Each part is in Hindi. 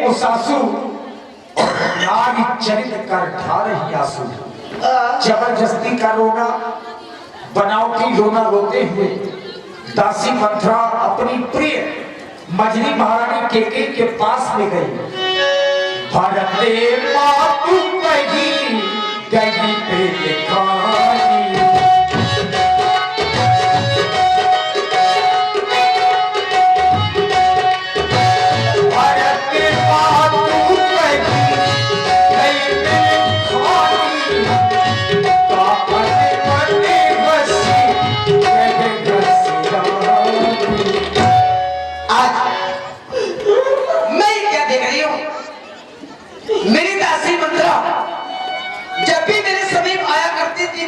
वो सासू नारी चरित कर ढा रही आंसू, जबरदस्ती का रोना, बनावटी रोना रोते हुए दासी मंथरा अपनी प्रिय मजली महारानी केके के पास में गई। भारते मातु कही गई प्रेत कहानी,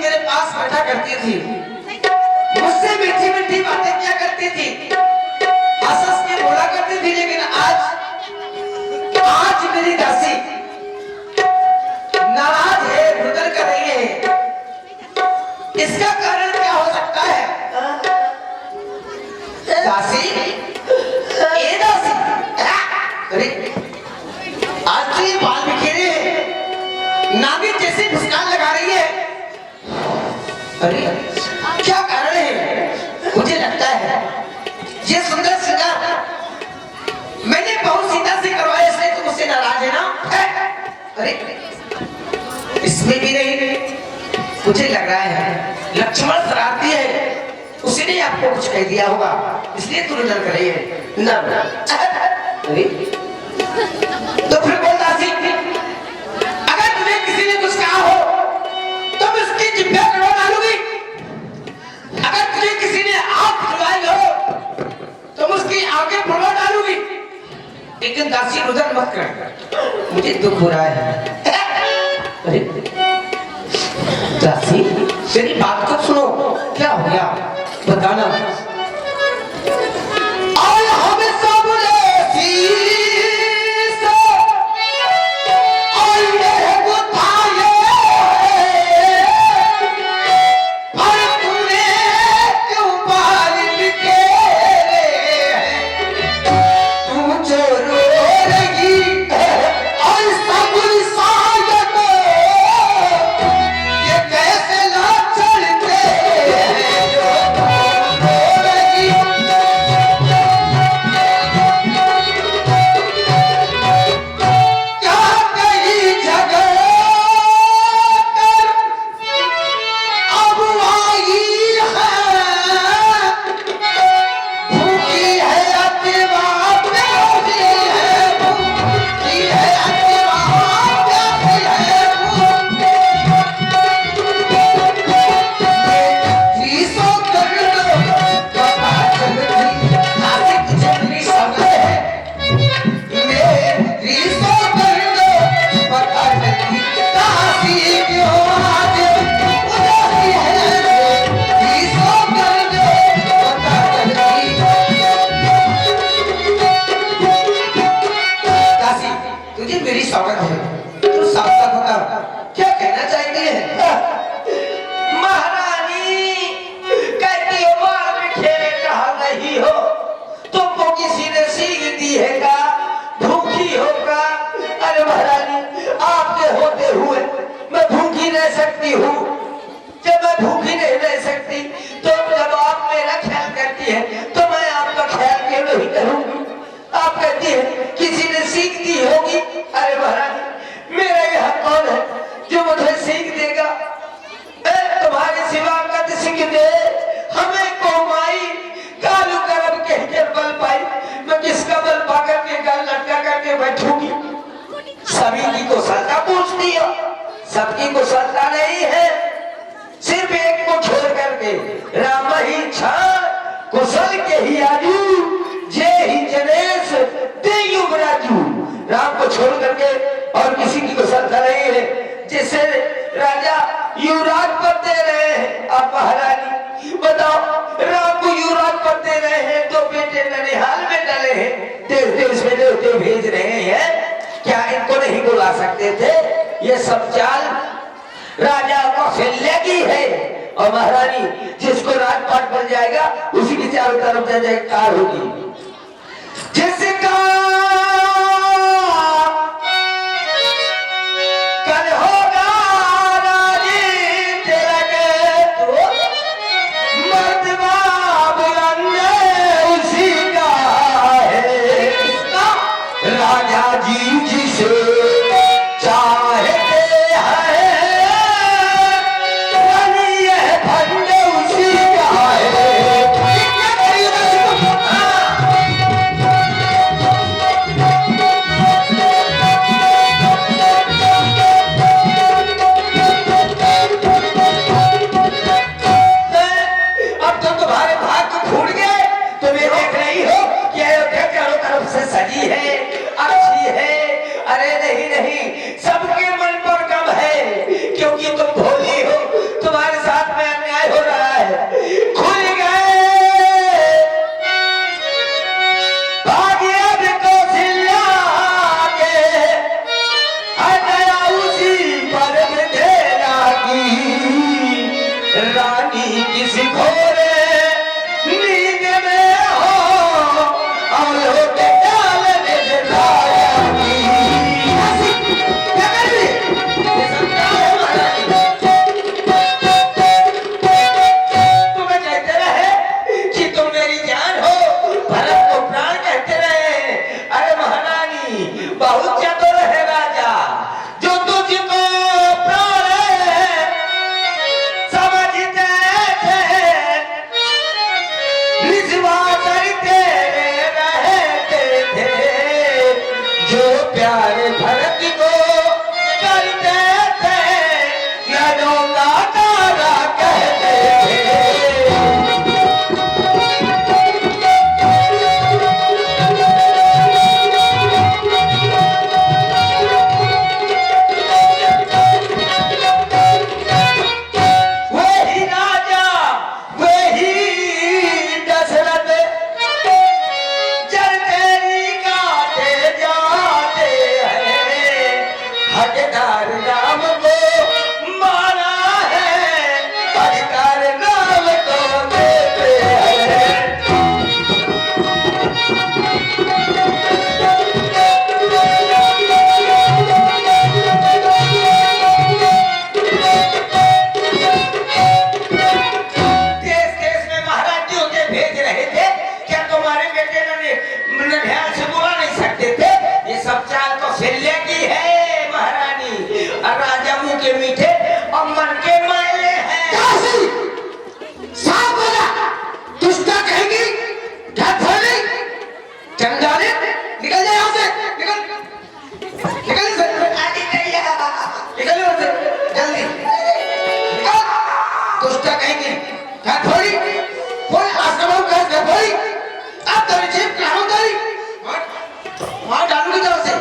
मेरे पास बैठा करती थी, मुझसे मीठी मीठी बातें क्या करती थी, हंस हंस के बोला करती थी। लेकिन आज मेरी दासी नाराज है, रुदन कर रही है। इसका कारण क्या हो सकता है? दासी, ए दासी, अरे आज तो ये बाल बिखेरे हैं, नागिन जैसे मुस्कान लगा रही है। अरे क्या कारण है? मुझे लगता है ये सुंदर श्रृंगार मैंने बहुत सीधा से करवाया, इसलिए तुम मुझसे नाराज है ना? अरे इसमें भी नहीं, मुझे लग रहा है लक्ष्मण शरारती है, उसी ने आपको कुछ कह दिया होगा, इसलिए तू रुदन कर रही है ना? अरे तो फिर बोल दासी, अगर तुम्हें किसी ने कुछ कहा हो तो मैं उसकी जिभे कड़वा डालूंगी। अगर तुझे किसी ने आंख खुलवाई हो तो मैं उसकी आंखें फुलवा डालूंगी। लेकिन दासी रुदन मत कर, मुझे दुख हो रहा है। अरे दासी, मेरी बात को सुनो, क्या हो गया बताना। और हम सब सकती हूँ, जब मैं भूखी नहीं रह सकती तो जब आप मेरा ख्याल करती है तो मैं आपका ख्याल क्यों नहीं करूँगी? आप कहती है किसी ने सीख दी होगी। अरे महाराज, मेरा यह कौन है जो मुझे सीख देगा? तुम्हारे सिवा कद सीख दे हमें कोमाई, कालू करम कह के बल पाई, मैं किसका बल पाकर के गल लटका करके बैठूंगी? सभी की कुशलता पूछती हो, सबकी कुशलता नहीं है, सिर्फ एक को छोड़ करके। राम ही छा कुशल के ही आजू, जे ही जनेश ते युवराजू। राम को छोड़ करके और किसी की कुशलता नहीं है। जिसे राजा युवराज पर दे रहे हैं, आप महारानी बताओ, राम को युवराज पर दे रहे हैं, दो बेटे ननिहाल में डले हैं, देश देश में देवते भेज रहे हैं, क्या इनको नहीं बुला सकते थे? ये सब चाल राजा कौशल्या की है। और महारानी, जिसको राजपाट बन जाएगा उसी की चारों तरफ जयकार होगी। जिसका प्यार भरत को करते थे, नरों का तारा कहते थे। वही राजा वही दशरथ जलतेरी गाते जाते हैं, हकदार राम को मारा है, अधिकार राम को देते हैं। देश देश में महाराजियों के भेज रहे थे, क्या तुम्हारे बेटे ने ध्यान से बुला नहीं सकते थे? ये सब चाल तो शल्य की है महारानी, और राजा मुंह के मीठे और मन के मैले हैं। साफ बोला, दुष्टा कहेगी, ढाढोली, चंडाली, निकल जा यहाँ से, निकल, निकल से, आदि नहीं है। निकल यहाँ से, जल्दी, निकल, दुष्टा कहेगी, ढाढोली, कोई आश्रम का ढाढोली, अब तेरी जीप कहाँ उतारी? वहाँ डालूंगी तरफ से,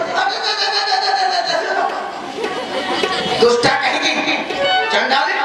दुष्टा कहेगी, चंडाली,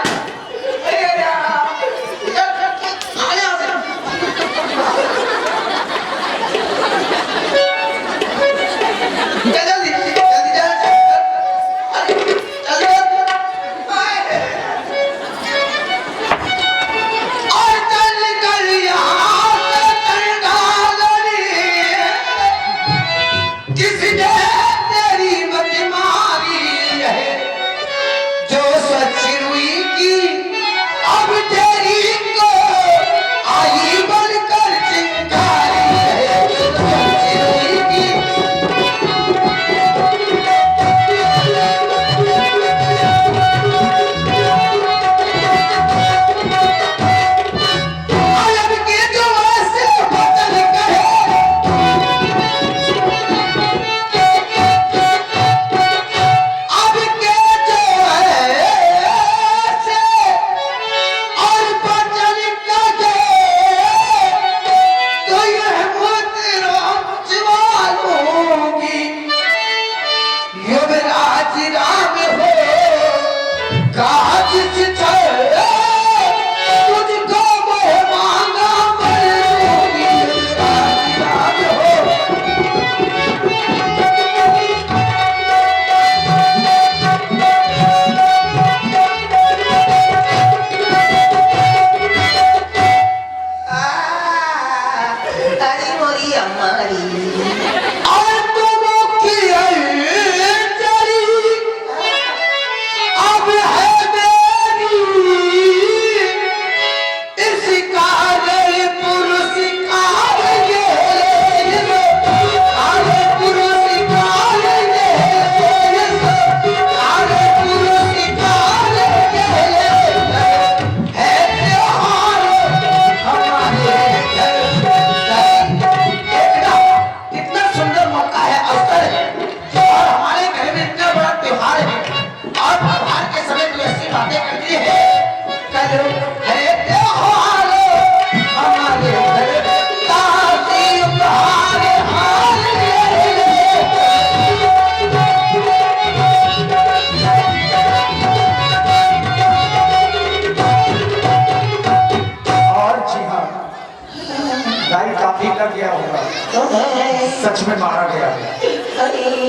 सच में मारा गया।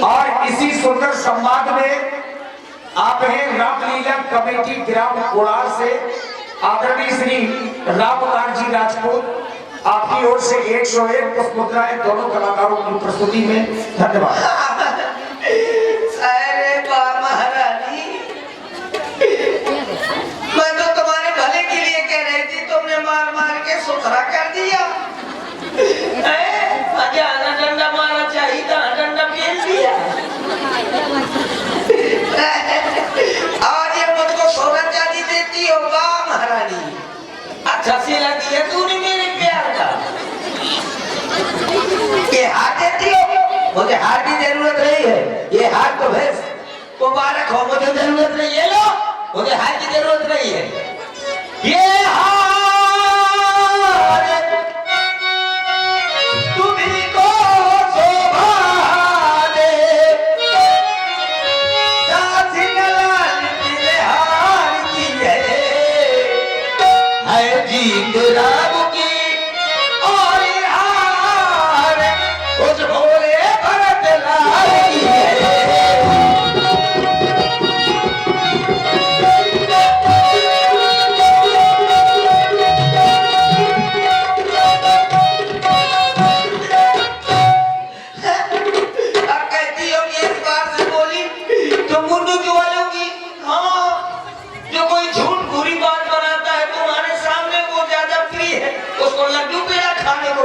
और इसी सुंदर संवाद में आप हैं रामलीला कमेटी ग्राम कोड़ार से आदरणीय श्री रामलाल जी राजपूत, आपकी ओर से 101 पुष्पमुद्राएं दोनों कलाकारों की प्रस्तुति में। धन्यवाद। अरे वाह महारानी, मैं तो तुम्हारे भले के लिए कह रही थी, तुमने मार मार के सुथरा कर दिया। आना डंडा मारा चाहिए था, डंडा फेल दिया। और ये मुझको सोना चांदी देती हो, वाह महारानी, अच्छा सिला दिया तूने मेरे प्यार का। ये हाथ देती हो मुझे हार की जरूरत नहीं है, ये हार तो भैंस मुबारक हो, मुझे जरूरत नहीं, ये लो, मुझे हार की जरूरत नहीं है। ये हार तुम्ही को शोभा दे, दासी कलाल की हार की है जीत राम की, और ये हार उस भोले भरत लाल की है।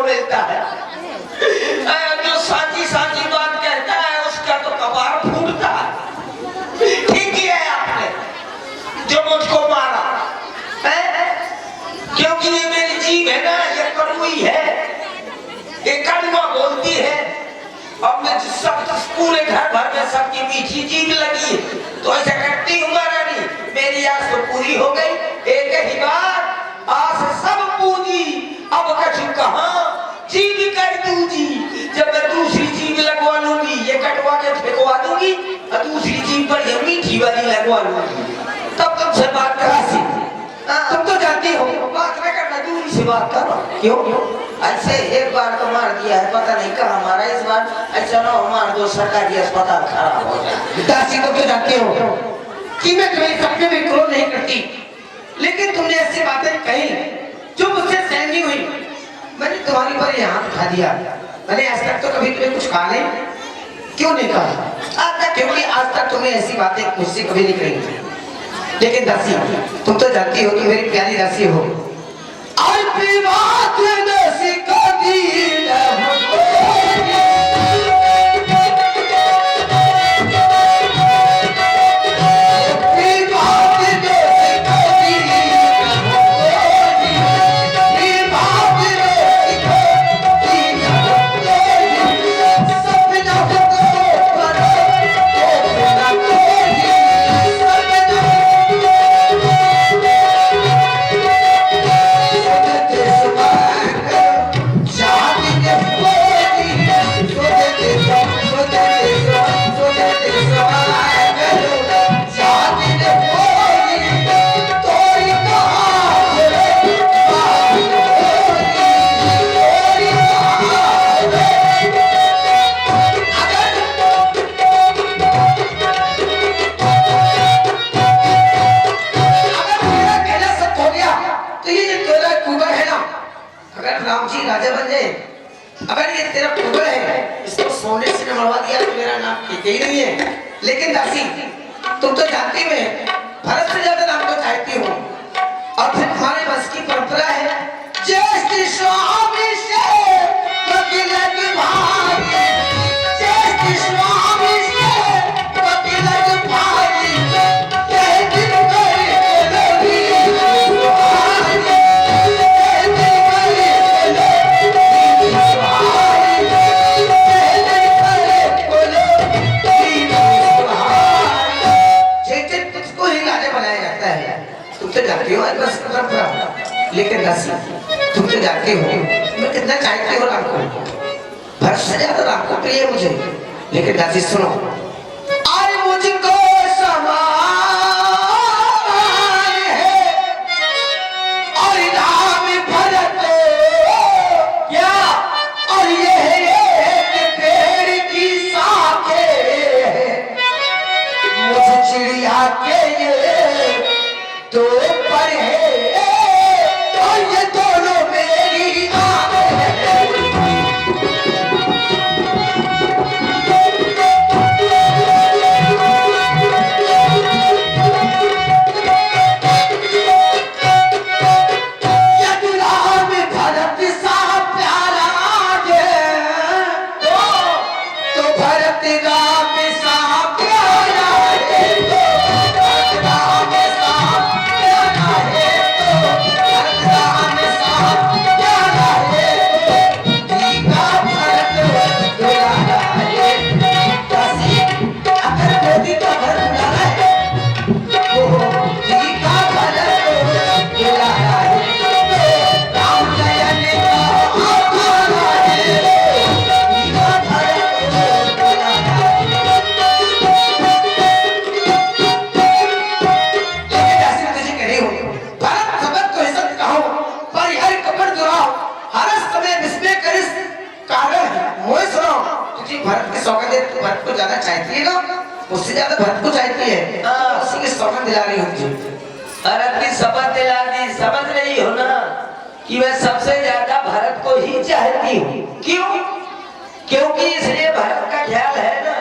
मिलता है, जो साची साची बात कहता है उसका तो कपार फूटता है। ठीक किया है आपने जो मुझको मारा है, क्योंकि ये मेरी जीभ है ना, ये कड़वी है, ये कड़वा बोलती है, और मैं सब पूरे घर भर में सबकी मीठी जीभ लगी, तो ऐसा करती हूँ महारानी, मेरी आस तो पूरी हो गई, एक ही बार आस सब पूरी, अब कछु कहाँ जीभ कर दूंगी, जब मैं दूसरी जीभ लगवा लूंगी, ये कटवा के फेंकवा दूंगी, और दूसरी जीभ पर ये मीठी वाली लगवा लूंगी, तब तुमसे बात करा सी। तुम तो जानती हो बात न करना, दूरी से बात करो। क्यों ऐसे एक बार तो मार दिया है, पता नहीं कहाँ मारा, इस बार ऐसा ना हो मार दो सरकारी अस्पताल खराब हो जाए। दासी तुम तो जानते हो कि मैं तुम्हें सपने में क्रोध नहीं करती, लेकिन तुमने ऐसी बातें कही जो मुझसे सहन नहीं हुई, मैंने तुम्हारी पर ये हाथ उठा दिया। मैंने आज तक तो कभी तुम्हें कुछ कहा नहीं, क्यों नहीं कहा? आज तक, क्योंकि आज तक तुमने ऐसी बातें मुझसे कभी नहीं कही। लेकिन दासी तुम तो जानती हो, तुम मेरी प्यारी दासी हो, और बात दासी को दी राजा बन जाए, अगर ये तेरा कुबड़ है, इसको सोने से मरवा दिया तो मेरा नाम ठीक ही नहीं है। लेकिन दासी तुम तो जानती मैं भरत से ज्यादा नाम को चाहती हूँ, और फिर तुम्हारे बस की परंपरा है जय स्वामी से वकील की भाई, जय स्वामी से वकील की भाई, जय दिन जानती हो बस परंपरा। लेकिन दासी तुम तो जानती हो मैं कितना चाहती हूँ राम को, भरत से ज्यादा राम को प्रिय मुझे। लेकिन दासी सुनो, आज मुझको समान है और राम भरत क्या, और ये एक पेड़ की शाखें, मुझे चिड़िया के ये तो पर है, और ये दोनों मेरी आंखें हैं। यदि राम भरत सा प्यारा है, तो भरत राम सा प्यारा है, राम सा प्यारा है, कि भरत की सौगंध दे, तो भरत को ज्यादा चाहती है ना, उससे ज्यादा भरत को चाहती है, हाँ। उसी की सौगंध दिला रही हूँ। भरत की शपथ दिला दी, समझ रही हो ना कि मैं सबसे ज्यादा भरत को ही चाहती हूँ। क्यों? क्योंकि इसलिए भरत का ख्याल है ना,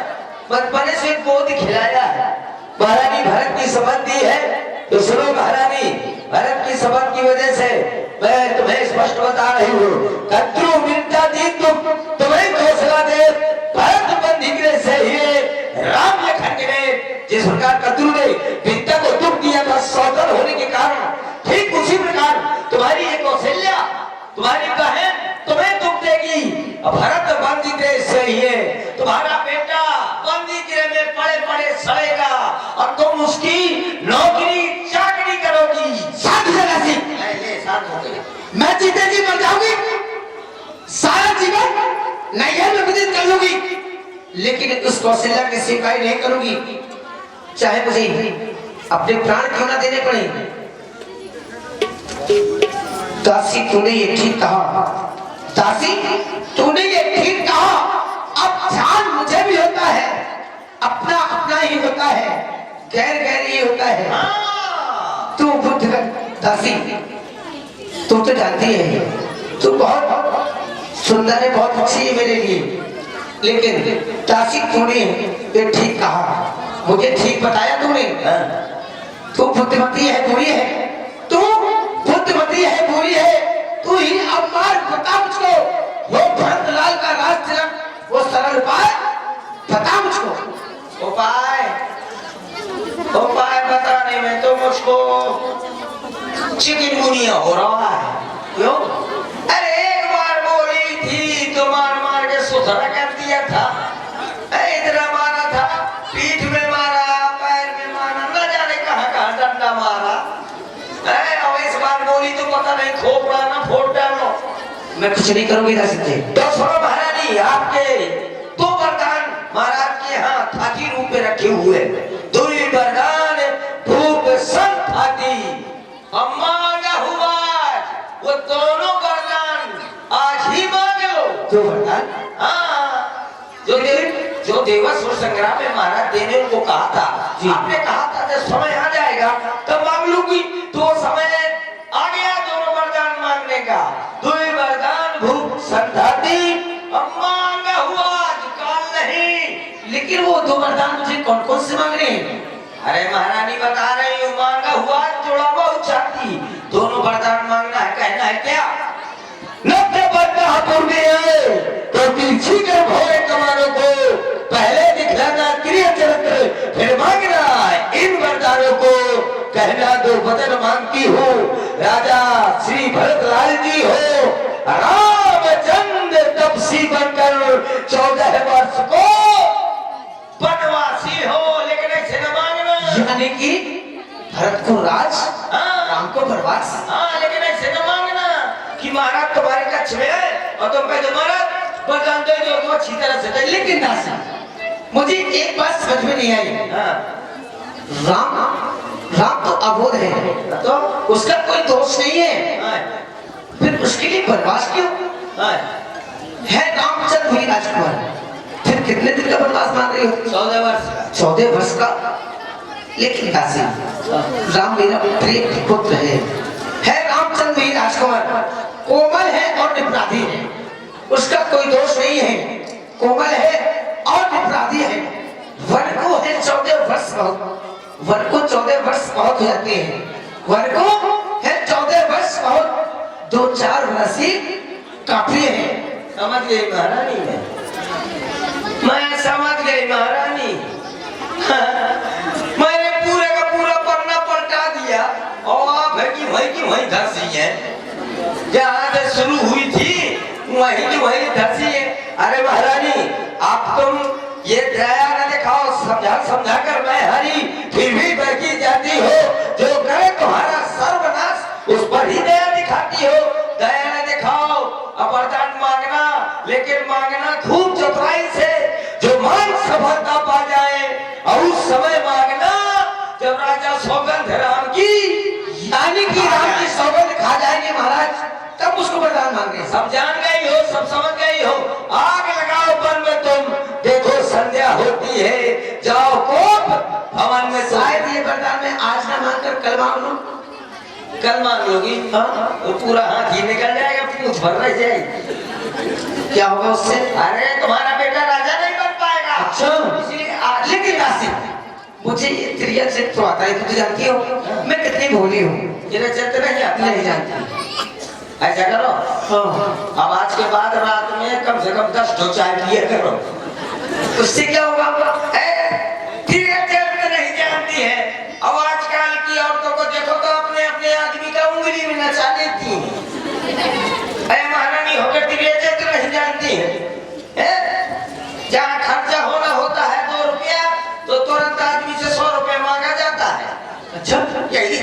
बचपन से गोद खिलाया है। महारानी भरत की शपथ दी है तो सुनो महारानी, भरत की शपथ की वजह से मैं तुम्हें स्पष्ट बता रही हूँ, कद्रु विद्या दी तुम्हें कौशला दे, भरत बंदी गृह से ही राम लखन ने जिस प्रकार कद्रु ने विद्या को दुख दिया था सौतन होने के कारण, ठीक उसी प्रकार तुम्हारी एक कौशल्या, तुम्हारी बहन तुम्हें दुख देगी। भरत बंदी गृह से ही है, तुम्हारा बेटा बंदी गृह में पड़े पड़े सड़ेगा और तुम उसकी नौकरी चाकरी करोगी। शांत हो जा सिंह, शांत हो गई। मैं जीते जी मर जाऊंगी, सारा जीवन नैया में व्यतीत कर लूंगी, लेकिन उस कौशल्या की सिपाही नहीं करूंगी, चाहे मुझे अपने प्राण क्यों ना देने पड़े। दासी तूने ये ठीक कहा, दासी तूने ये ठीक कहा। अब ध्यान मुझे भी होता है, अपना अपना ही होता है, गैर गैर ही होता है। तू बुद्ध दासी, तू तो जानती है तू बहुत सुंदर है, बहुत अच्छी है मेरे लिए, लेकिन दासी तूने ये ठीक कहा, मुझे ठीक बताया तूने। तू बुद्धिमती है, बुरी है, तू बुद्धिमती है, बुरी है, तू ही अब मार्ग बता मुझको, वो भरतलाल का राज तिलक, वो सरल उपाय बता मुझको। उपाय उपाय बताने में तो मुझको चिकनगुनिया हो रहा है। क्यों? अरे एक बार बोली थी तो मार मार के सुथरा कर दिया था, इतना मारा था, पीठ में मारा, पैर में मारा, न जाने कहाँ कहाँ डंडा मारा। और इस बार बोली तो पता नहीं खोपड़ा ना फोड़ डालो। मैं कुछ नहीं करूंगी दासी जी। तो सुनो महारानी, आपके दो वरदान महाराज के यहाँ थाती रूप में रखे हुए, दो वरदान भूप संत थाती मांगा हुआ, वो दोनों वरदान आज ही मांग लो। दो वरदान? हाँ, जो देवासुर संग्राम में महाराज देने को कहा था, आपने कहा था जब समय आ जाएगा तब मांग लूंगी, तो समय आ गया दोनों वरदान मांगने का। दो वरदान भूप संताति मांगा हुआ, काल नहीं। लेकिन वो दो वरदान मुझे कौन कौन से मांगने हैं? अरे महारानी बता रही हूँ, मांगा हुआ जोड़ा बहुत चाहती, दोनों वरदान मांगना है, कहना है क्या? नब्बे बद्दा पूर्वी है तो तिरछी कर भोरे कमानों को पहले दिखलाना क्रिया चरित्र, फिर मांगना इन वरदानों को, कहना दो बदन मांगती हो, राजा श्री भरतलाल जी हो, रामचंद्र तपसी बनकर 14 वर्ष को वनवासी हो, लेकिन ऐसे न मांगना। यानी कि भरत को राज, राम को वनवास। हाँ, लेकिन ऐसे न मांगना कि महाराज तुम्हारे कच्छ में है और तुम कह दो महाराज वरदान दे दो तो अच्छी तरह से। लेकिन दासी मुझे एक बात समझ में नहीं आई, राम तो अबोध है, तो उसका कोई दोष नहीं है, फिर उसके लिए वनवास क्यों है? रामचंद्र भी राजकुमार, फिर कितने दिन का वनवास मान रही हो? 14 वर्ष का। 14 वर्ष का। लेकिन दासी राम मेरा प्रिय पुत्र है रामचंद्र भी राजकुमार, कोमल है और निपराधी है, उसका कोई दोष नहीं है, कोमल है और निपराधी है। वन को है 14 वर्ष बहुत, वन को 14 वर्ष बहुत हो जाते हैं, वन को है 14 वर्ष बहुत, 2-4 वर्ष ही काफी है। समझ गई महारानी, मैं समझ गई महारानी। मैंने पूरे का पूरा पन्ना पलटा दिया और आप है कि वही धसी है, जहाँ से शुरू हुई थी वही की वही धसी है। अरे महारानी, आप तुम ये दया न दिखाओ, समझा कर मैं हरी फिर भी बहकी जाती हो, जो करे तुम्हारा सर्वनाश उस पर ही दया दिखाती हो। दया न दिखाओ, वरदान मांगना, लेकिन मांगना खूब चतुराई से, जो मांग सफलता पा जाए, और उस समय मांगना जब राजा सौगंध राम की, यानी कि राम की सौगंध खा जाएंगे महाराज, तब उसको वरदान मांगे। सब जान गई हो, सब समझ गई हो। आग लगाओ वन में तुम, कल मांग लो। कल मांग लोगी? हाँ वो पूरा हाथ ही निकल जाएगा, पूछ भर रह जाएगी। क्या होगा उससे? अरे तुम्हारा बेटा राजा नहीं बन पाएगा। अच्छा। इसलिए आज लेकिन राशि मुझे ये त्रियल से तो आता है, तू तो जानती हो मैं कितनी भोली हूँ। तेरे चलते नहीं आता। नहीं जानती। ऐसा करो, हाँ अब आज के बाद रात में कम से कम 10 ठो चाय पिया करो। उससे क्या होगा? नहीं जानती है। अब आजकल की औरतों को देखो तो अपने अपने आदमी का उंगली में नचा लेती हैं। अरे महारानी होकर तो नहीं जानती है। जहाँ खर्चा होना होता है 2 रुपया तो तुरंत आदमी से 100 रुपया मांगा जाता है। अच्छा यही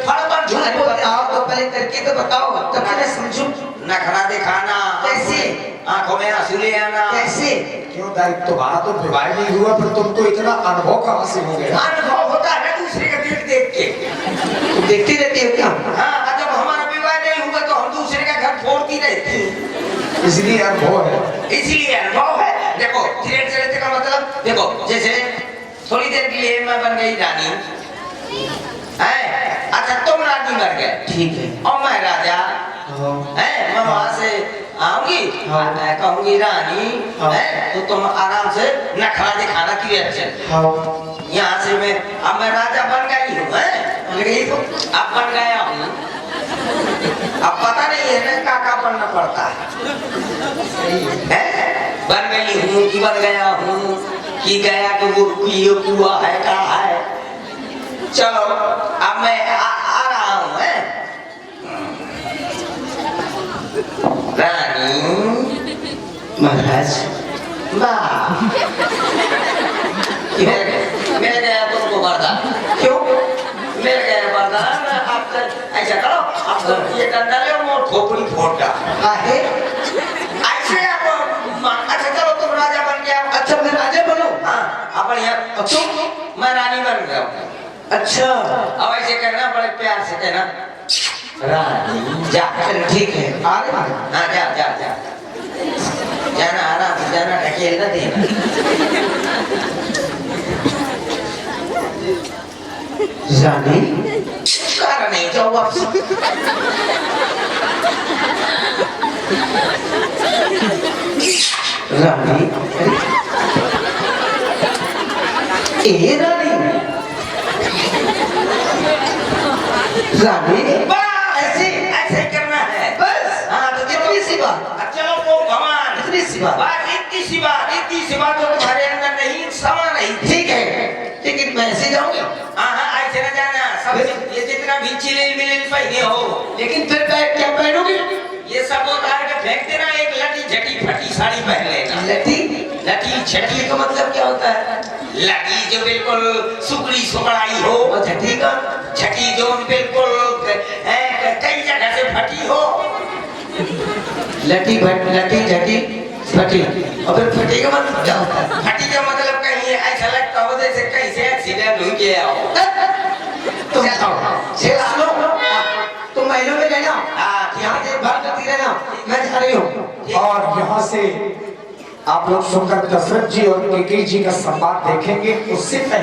फटाफट झूठ अरे बोलते हैं। बताओ तो पहले करके तो बताओ, तब तो मैं समझूं। नखरा दिखाना, कैसे? आंखों में आंसू ले आना। कैसे? क्यों दायित्व तुम्हारा तो विवाह नहीं हुआ, पर तुमको इतना अनुभव कहाँ से हो गया? अनुभव होता है ना दूसरे का देख देख के। तुम देखती रहती हो क्या? हाँ, जब हमारा विवाह नहीं हुआ तो हम दूसरे का घर फोड़ती रहती हैं। इसलिए अनुभव है। इसीलिए अनुभव है। देखो धीरे चलते का मतलब देखो, जैसे थोड़ी देर के लिए मैं बन गई रानी है। अच्छा तुम रानी मर गए, ठीक है। और मैं राजा है। मैं वहां से आऊंगी, मैं कहूंगी रानी है, तो तुम आराम से नखरा दिखाना क्लियर चल। यहाँ से अब मैं राजा बन गई हूँ। तो अब बन गया हूँ। अब पता नहीं है ना काका बनना पड़ता है। बन गई हूँ कि बन गया हूँ कि गया तो वो कुआ है कहा है। चलो अब मैं आ रहा हूँ। रानी महाराज मिल गया तुमको वरदान। क्यों मिल गया वरदान? आप ऐसा करो, आप तो ये डंडा ले और मोर खोपड़ी फोड़ डालो। आहे? ऐसे आप अच्छा चलो तुम राजा बन गया। अच्छा मैं राजा बनूं? हाँ अब बढ़िया। तुम मैं रानी बन गया। अच्छा अब ऐसे करना, बड़े प्यार से कहना रानी जा। चलो ठीक है। आ रहे हैं? हाँ जा जा जा, जाना आराम से जाना, ढकेल न देना। रानी कारण नहीं जाओ वापस। रानी ए रानी रानी ऐसे ऐसे करना है बस। हाँ तो इतनी सी बात? चलो वो भगवान इतनी सी बात? बस इतनी सी बात तो तुम्हारे अंदर नहीं समा नहीं। ठीक है, लेकिन मैं ऐसे जाऊंगी? हाँ हाँ ऐसे न जाना। सब ये जितना भी चिलेल मिलेल पहने हो, लेकिन फिर मैं क्या पहनूंगी? ये सब उतार के फेंक देना। एक लटी झटी फटी साड़ी पहन लेना। लटी? लटी झटी का मतलब क्या होता है? लटी जो बिल्कुल सुकड़ी सुकड़ाई हो। और झटी का? झटी जो बिल्कुल कई जगह से फटी हो। लटी झटी फटी। और फिर फटी का मतलब क्या होता है? फटी का मतलब कहीं ऐसा लगता हो जैसे कहीं से एक्सीडेंट हो गया हो। तुम सुनो, तुम महीनों में रहना। हाँ यहाँ से बात करती रहना, मैं जा रही हूँ। और यहाँ से आप लोग सुनकर दशरथ जी और केकई जी का संवाद देखेंगे। उससे पहले